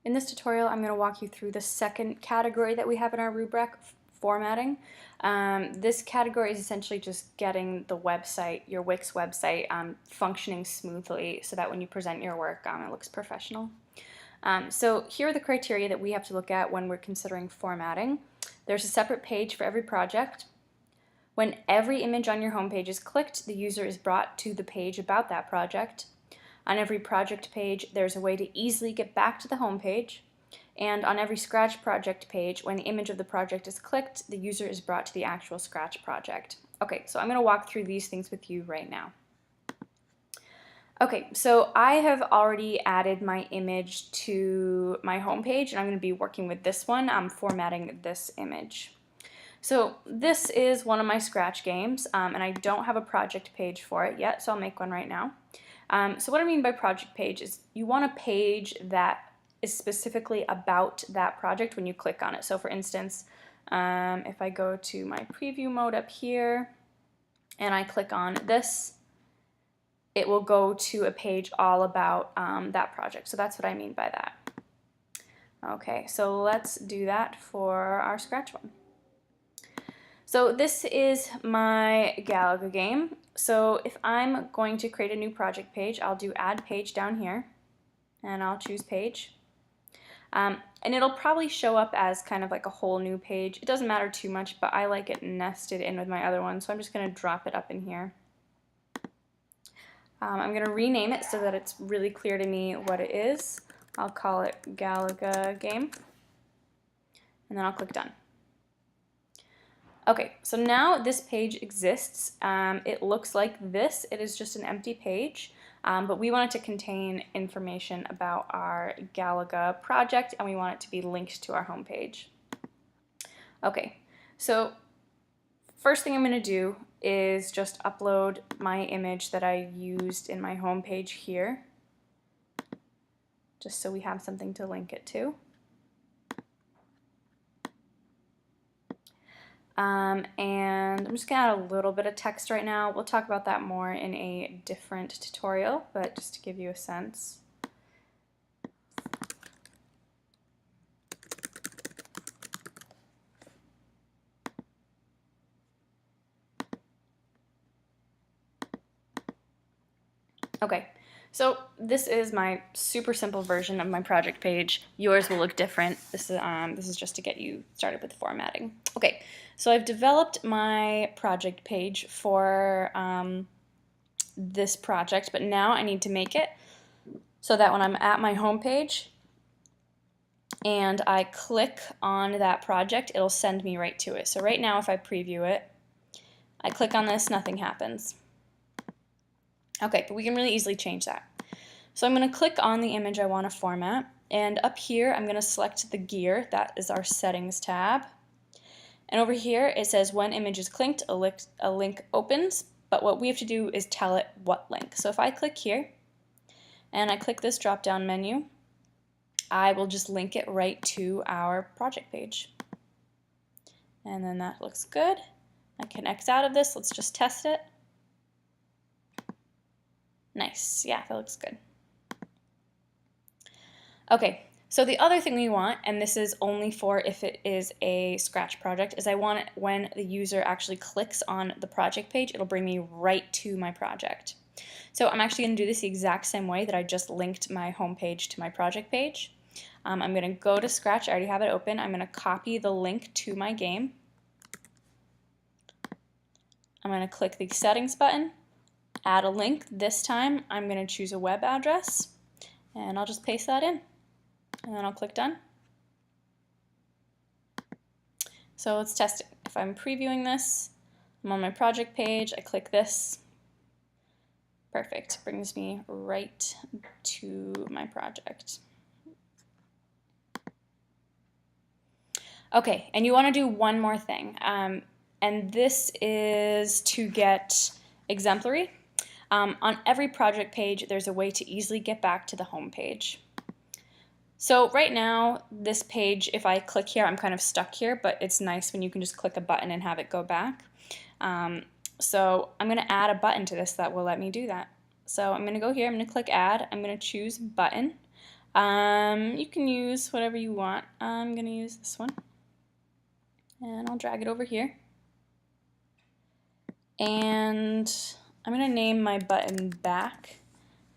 In this tutorial, I'm going to walk you through the second category that we have in our rubric, formatting. This category is essentially just getting the website, your Wix website, functioning smoothly so that when you present your work, it looks professional. So here are the criteria that we have to look at when we're considering formatting. There's a separate page for every project. When every image on your homepage is clicked, the user is brought to the page about that project. On every project page, there's a way to easily get back to the home page. And on every Scratch project page, when the image of the project is clicked, the user is brought to the actual Scratch project. Okay, so I'm going to walk through these things with you right now. Okay, so I have already added my image to my home page, and I'm going to be working with this one. I'm formatting this image. So this is one of my Scratch games, and I don't have a project page for it yet, so I'll make one right now. So what I mean by project page is you want a page that is specifically about that project when you click on it. So for instance, if I go to my preview mode up here and I click on this, it will go to a page all about that project. So that's what I mean by that. Okay, so let's do that for our Scratch one. So this is my Galaga game. So if I'm going to create a new project page, I'll do add page down here and I'll choose page. And it'll probably show up as kind of like a whole new page. It doesn't matter too much, but I like it nested in with my other one, so I'm just going to drop it up in here. I'm going to rename it so that it's really clear to me what it is. I'll call it Galaga game, and then I'll click done. Okay, so now this page exists. It looks like this. It is just an empty page, but we want it to contain information about our Galaga project, and we want it to be linked to our home page. Okay, so first thing I'm going to do is just upload my image that I used in my home page here, just so we have something to link it to. And I'm just going to add a little bit of text right now. We'll talk about that more in a different tutorial, but just to give you a sense. Okay, so this is my super simple version of my project page. Yours will look different. This is just to get you started with formatting. Okay, so I've developed my project page for this project, but now I need to make it so that when I'm at my home page and I click on that project, it'll send me right to it. So right now, if I preview it, I click on this, nothing happens. Okay, but we can really easily change that. So I'm going to click on the image I want to format, and up here I'm going to select the gear. That is our settings tab. And over here it says when image is clicked, a link opens, but what we have to do is tell it what link. So if I click here and I click this drop down menu, I will just link it right to our project page. And then that looks good. I can X out of this. Let's just test it. Nice, yeah, that looks good. Okay, so the other thing we want, and this is only for if it is a Scratch project, is I want it when the user actually clicks on the project page, it'll bring me right to my project. So I'm actually going to do this the exact same way that I just linked my home page to my project page. I'm going to go to Scratch, I already have it open, I'm going to copy the link to my game. I'm going to click the settings button, add a link. This time I'm going to choose a web address and I'll just paste that in and then I'll click done. So let's test it. If I'm previewing this, I'm on my project page, I click this. Perfect, brings me right to my project. Okay, and you want to do one more thing, and this is to get exemplary. On every project page, there's a way to easily get back to the home page. So right now, this page, if I click here, I'm kind of stuck here, but it's nice when you can just click a button and have it go back. So I'm going to add a button to this that will let me do that. So I'm going to go here, I'm going to click add, I'm going to choose button. You can use whatever you want. I'm going to use this one, and I'll drag it over here. And I'm going to name my button back,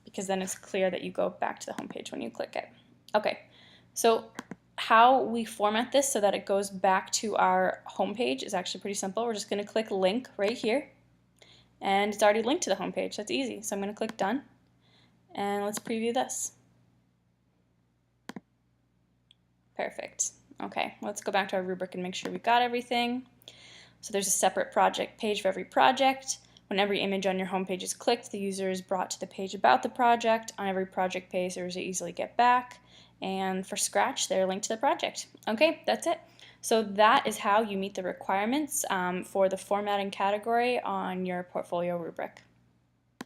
because then it's clear that you go back to the home page when you click it. Okay, so how we format this so that it goes back to our home page is actually pretty simple. We're just going to click link right here, and it's already linked to the home page. That's easy. So I'm going to click done, and let's preview this. Perfect. Okay, let's go back to our rubric and make sure we got everything. So there's a separate project page for every project. When every image on your home page is clicked, the user is brought to the page about the project. On every project page, there's easily get back. And for Scratch, they're linked to the project. Okay, that's it. So that is how you meet the requirements for the formatting category on your portfolio rubric.